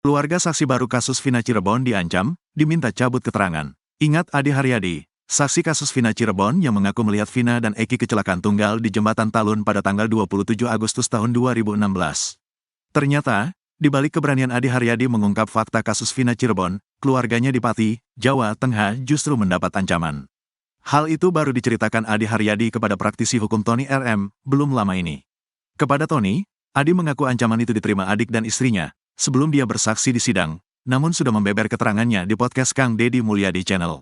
Keluarga saksi baru kasus Vina Cirebon diancam, diminta cabut keterangan. Ingat Adi Haryadi, saksi kasus Vina Cirebon yang mengaku melihat Vina dan Eki kecelakaan tunggal di Jembatan Talun pada tanggal 27 Agustus tahun 2016. Ternyata, di balik keberanian Adi Haryadi mengungkap fakta kasus Vina Cirebon, keluarganya di Pati, Jawa Tengah justru mendapat ancaman. Hal itu baru diceritakan Adi Haryadi kepada praktisi hukum Tony RM, belum lama ini. Kepada Tony, Adi mengaku ancaman itu diterima adik dan istrinya, sebelum dia bersaksi di sidang, namun sudah membeber keterangannya di podcast Kang Deddy Mulyadi Channel.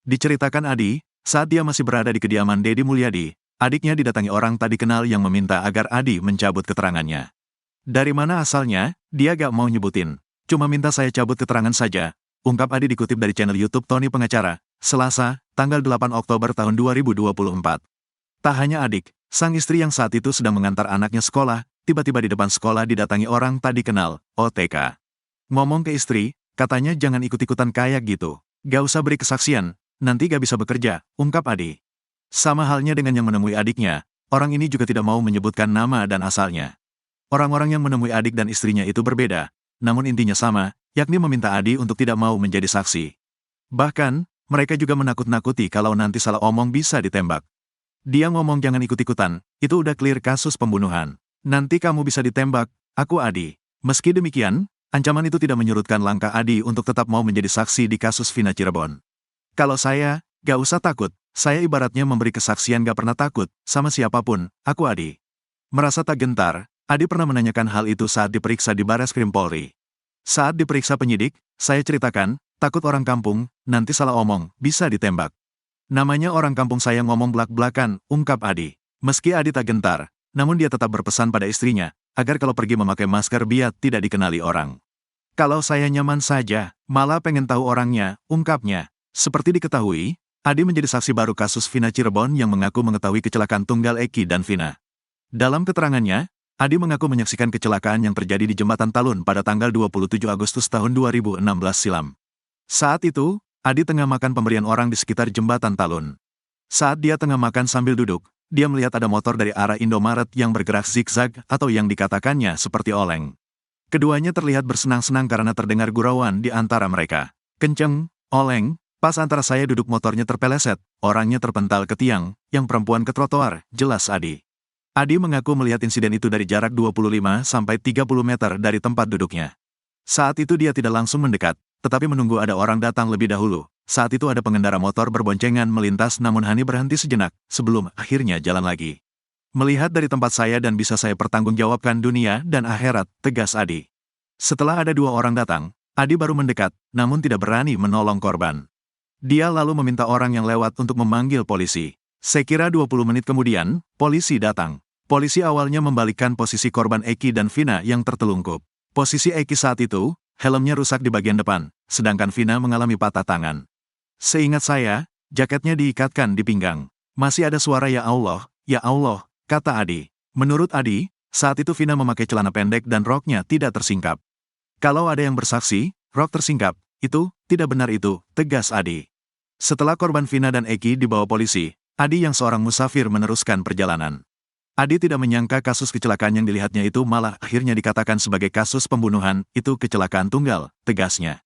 Diceritakan Adi, saat dia masih berada di kediaman Deddy Mulyadi, adiknya didatangi orang tak dikenal yang meminta agar Adi mencabut keterangannya. Dari mana asalnya, dia gak mau nyebutin. Cuma minta saya cabut keterangan saja, ungkap Adi dikutip dari channel YouTube Tony Pengacara, Selasa, tanggal 8 Oktober tahun 2024. Tak hanya adik, sang istri yang saat itu sedang mengantar anaknya sekolah, tiba-tiba di depan sekolah didatangi orang tak dikenal, OTK. Ngomong ke istri, katanya jangan ikut-ikutan kayak gitu. Gak usah beri kesaksian, nanti gak bisa bekerja, ungkap Adi. Sama halnya dengan yang menemui adiknya, orang ini juga tidak mau menyebutkan nama dan asalnya. Orang-orang yang menemui adik dan istrinya itu berbeda, namun intinya sama, yakni meminta Adi untuk tidak mau menjadi saksi. Bahkan, mereka juga menakut-nakuti kalau nanti salah omong bisa ditembak. Dia ngomong jangan ikut-ikutan, itu udah clear kasus pembunuhan. Nanti kamu bisa ditembak, aku Adi. Meski demikian, ancaman itu tidak menyurutkan langkah Adi untuk tetap mau menjadi saksi di kasus Vina Cirebon. Kalau saya, gak usah takut, saya ibaratnya memberi kesaksian gak pernah takut, sama siapapun, aku Adi. Merasa tak gentar, Adi pernah menanyakan hal itu saat diperiksa di Barreskrim Polri. Saat diperiksa penyidik, saya ceritakan, takut orang kampung, nanti salah omong, bisa ditembak. Namanya orang kampung saya ngomong blak-blakan, ungkap Adi. Meski Adi tak gentar, namun dia tetap berpesan pada istrinya, agar kalau pergi memakai masker biar tidak dikenali orang. Kalau saya nyaman saja, malah pengen tahu orangnya, ungkapnya. Seperti diketahui, Adi menjadi saksi baru kasus Vina Cirebon yang mengaku mengetahui kecelakaan tunggal Eki dan Vina. Dalam keterangannya, Adi mengaku menyaksikan kecelakaan yang terjadi di Jembatan Talun pada tanggal 27 Agustus tahun 2016 silam. Saat itu, Adi tengah makan pemberian orang di sekitar Jembatan Talun. Saat dia tengah makan sambil duduk, dia melihat ada motor dari arah Indomaret yang bergerak zigzag atau yang dikatakannya seperti oleng. Keduanya terlihat bersenang-senang karena terdengar gurauan di antara mereka. Kenceng, oleng, pas antara saya duduk motornya terpeleset, orangnya terpental ke tiang, yang perempuan ke trotoar, jelas Adi. Adi mengaku melihat insiden itu dari jarak 25-30 meter dari tempat duduknya. Saat itu dia tidak langsung mendekat, tetapi menunggu ada orang datang lebih dahulu. Saat itu ada pengendara motor berboncengan melintas namun Hani berhenti sejenak, sebelum akhirnya jalan lagi. Melihat dari tempat saya dan bisa saya pertanggungjawabkan dunia dan akhirat, tegas Adi. Setelah ada dua orang datang, Adi baru mendekat, namun tidak berani menolong korban. Dia lalu meminta orang yang lewat untuk memanggil polisi. Sekira 20 menit kemudian, polisi datang. Polisi awalnya membalikkan posisi korban Eki dan Vina yang tertelungkup. Posisi Eki saat itu, helmnya rusak di bagian depan, sedangkan Vina mengalami patah tangan. Seingat saya, jaketnya diikatkan di pinggang. Masih ada suara ya Allah, kata Adi. Menurut Adi, saat itu Vina memakai celana pendek dan roknya tidak tersingkap. Kalau ada yang bersaksi, rok tersingkap, itu, tidak benar itu, tegas Adi. Setelah korban Vina dan Eki dibawa polisi, Adi yang seorang musafir meneruskan perjalanan. Adi tidak menyangka kasus kecelakaan yang dilihatnya itu malah akhirnya dikatakan sebagai kasus pembunuhan, itu kecelakaan tunggal, tegasnya.